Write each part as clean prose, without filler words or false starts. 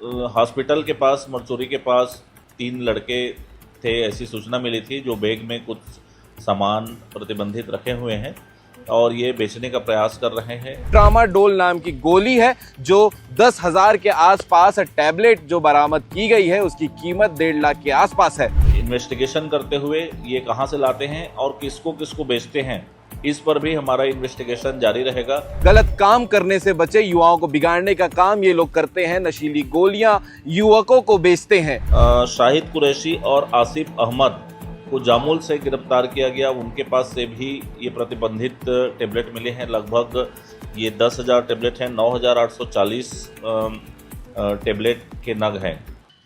Hospital के पास, मरचोरी के पास 3 लड़के थे, ऐसी सूचना मिली थी, जो बैग में कुछ सामान प्रतिबंधित रखे हुए हैं और ये बेचने का प्रयास कर रहे हैं। ट्रामाडोल नाम की गोली है जो 10,000 के आसपास, टैबलेट जो बरामद की गई है उसकी कीमत 1.5 लाख के आसपास है। इन्वेस्टिगेशन करते हुए ये कहां से लाते हैं और किसको किसको बेचते हैं, इस पर भी हमारा इन्वेस्टिगेशन जारी रहेगा। गलत काम करने से बचे, युवाओं को बिगाड़ने का काम ये लोग करते हैं। नशीली गोलियां युवकों को बेचते हैं। शाहिद कुरैशी और आसिफ अहमद को जामुल से गिरफ्तार किया गया। उनके पास से भी ये प्रतिबंधित टेबलेट मिले हैं। लगभग ये 10,000 टेबलेट हैं, 9,840 टेबलेट के नग हैं।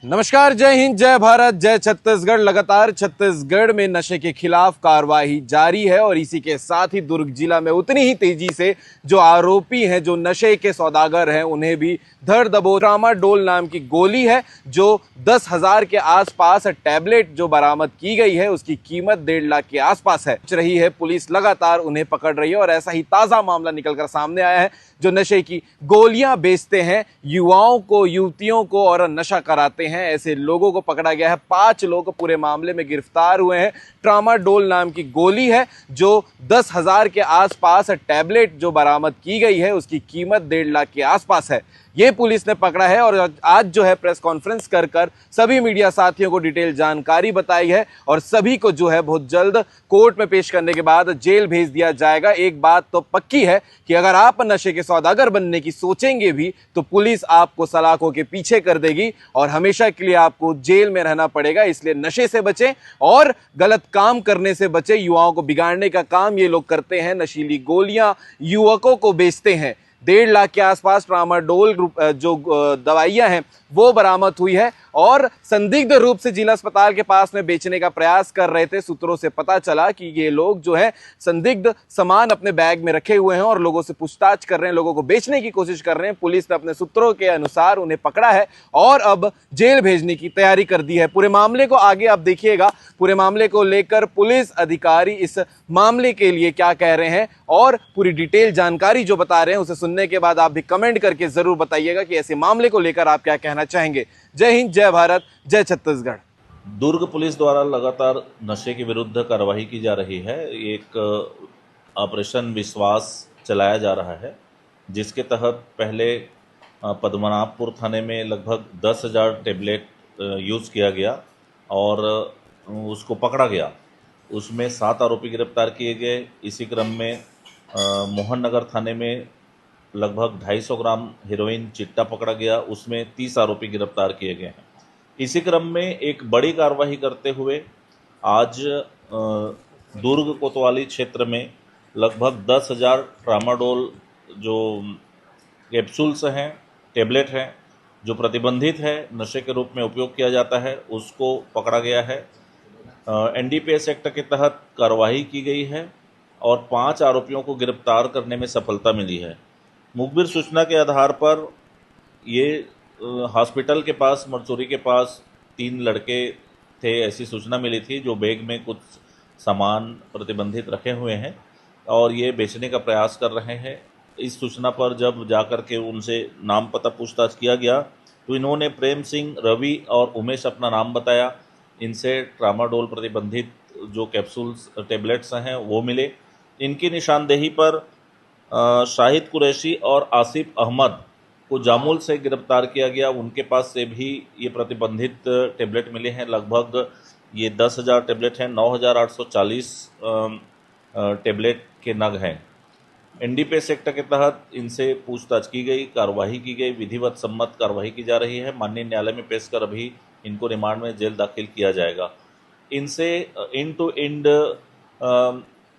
नमस्कार, जय हिंद, जय भारत, जय छत्तीसगढ़। लगातार छत्तीसगढ़ में नशे के खिलाफ कार्रवाई जारी है और इसी के साथ ही दुर्ग जिला में उतनी ही तेजी से जो आरोपी हैं, जो नशे के सौदागर हैं, उन्हें भी धर दबोच। ट्रामाडोल नाम की गोली है जो 10,000 के आसपास, टैबलेट जो बरामद की गई है उसकी कीमत 1.5 लाख के आसपास है। रही है पुलिस लगातार उन्हें पकड़ रही है और ऐसा ही ताजा मामला निकलकर सामने आया है। जो नशे की गोलियां बेचते हैं, युवाओं को, युवतियों को और नशा कराते हैं, ऐसे लोगों को पकड़ा गया है। 5 लोग पूरे मामले में गिरफ्तार हुए हैं। ट्रामाडोल नाम की गोली है जो 10,000 के आसपास, टैबलेट जो बरामद की गई है उसकी कीमत 1.5 लाख के आसपास है। ये पुलिस ने पकड़ा है और आज जो है प्रेस कॉन्फ्रेंस कर सभी मीडिया साथियों को डिटेल जानकारी बताई है और सभी को जो है बहुत जल्द कोर्ट में पेश करने के बाद जेल भेज दिया जाएगा। एक बात तो पक्की है कि अगर आप नशे के सौदागर बनने की सोचेंगे भी तो पुलिस आपको सलाखों के पीछे कर देगी और हमेशा के लिए आपको जेल में रहना पड़ेगा। इसलिए नशे से बचें और गलत काम करने से बचें। युवाओं को बिगाड़ने का काम ये लोग करते हैं। नशीली गोलियां युवकों को बेचते हैं। 1.5 लाख के आसपास ट्रामाडोल जो दवाइयां हैं वो बरामद हुई है और संदिग्ध रूप से जिला अस्पताल के पास में बेचने का प्रयास कर रहे थे। सूत्रों से पता चला कि ये लोग जो है संदिग्ध सामान अपने बैग में रखे हुए हैं और लोगों से पूछताछ कर रहे हैं, लोगों को बेचने की कोशिश कर रहे हैं। पुलिस ने अपने सूत्रों के अनुसार उन्हें पकड़ा है और अब जेल भेजने की तैयारी कर दी है। पूरे मामले को आगे आप देखिएगा, पूरे मामले को लेकर पुलिस अधिकारी इस मामले के लिए क्या कह रहे हैं और पूरी डिटेल जानकारी जो बता रहे हैं उसे सुनने के बाद आप भी कमेंट करके जरूर बताइएगा कि ऐसे मामले को लेकर आप क्या कहना चाहेंगे। जय हिंद, जय भारत, जय छत्तीसगढ़। दुर्ग पुलिस द्वारा लगातार नशे के विरुद्ध कार्रवाई की जा रही है। एक ऑपरेशन विश्वास चलाया जा रहा है, जिसके तहत पहले पद्मनाभपुर थाने में लगभग 10,000 टेबलेट यूज़ किया गया और उसको पकड़ा गया। उसमें 7 आरोपी गिरफ्तार किए गए। इसी क्रम में मोहन नगर थाने में लगभग 250 ग्राम हेरोइन चिट्टा पकड़ा गया, उसमें 30 आरोपी गिरफ्तार किए गए हैं। इसी क्रम में एक बड़ी कार्रवाई करते हुए आज दुर्ग कोतवाली क्षेत्र में लगभग 10,000 ट्रामाडोल जो कैप्सूल्स हैं, टेबलेट हैं, जो प्रतिबंधित है, नशे के रूप में उपयोग किया जाता है, उसको पकड़ा गया है। NDPS एक्ट के तहत कार्रवाई की गई है और 5 आरोपियों को गिरफ्तार करने में सफलता मिली है। मुखबिर सूचना के आधार पर ये हॉस्पिटल के पास, मरचोरी के पास 3 लड़के थे, ऐसी सूचना मिली थी, जो बैग में कुछ सामान प्रतिबंधित रखे हुए हैं और ये बेचने का प्रयास कर रहे हैं। इस सूचना पर जब जाकर के उनसे नाम पता पूछताछ किया गया तो इन्होंने प्रेम सिंह, रवि और उमेश अपना नाम बताया। इनसे ट्रामाडोल प्रतिबंधित जो कैप्सूल्स, टेबलेट्स हैं वो मिले। इनकी निशानदेही पर शाहिद कुरैशी और आसिफ अहमद को जामुल से गिरफ्तार किया गया। उनके पास से भी ये प्रतिबंधित टेबलेट मिले हैं। लगभग ये 10,000 टेबलेट हैं, 9,840 टेबलेट के नग हैं। NDPS एक्ट के तहत इनसे पूछताछ की गई, कार्रवाई की गई, विधिवत सम्मत कार्रवाई की जा रही है। माननीय न्यायालय में पेश कर अभी इनको रिमांड में जेल दाखिल किया जाएगा। इनसे एंड टू एंड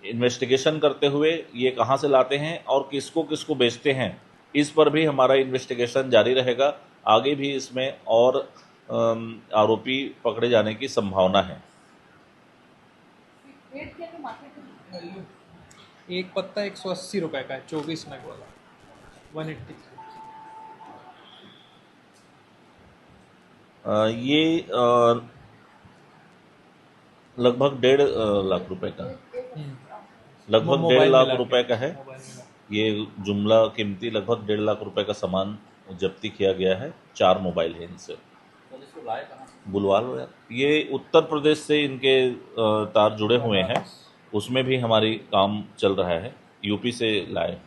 इन्वेस्टिगेशन करते हुए ये कहां से लाते हैं और किसको किसको बेचते हैं, इस पर भी हमारा इन्वेस्टिगेशन जारी रहेगा। आगे भी इसमें और आरोपी पकड़े जाने की संभावना है। एक पत्ता 180 रुपए का है, 24 नग वाला 180। ये लगभग 1.5 लाख रुपए का, लगभग 1.5 लाख रुपए का है। ये जुमला कीमती लगभग 1.5 लाख रुपए का सामान जब्ती किया गया है। 4 मोबाइल है इनसे। बुलवा लो यार। ये उत्तर प्रदेश से इनके तार जुड़े हुए हैं, उसमें भी हमारी काम चल रहा है। यूपी से लाए।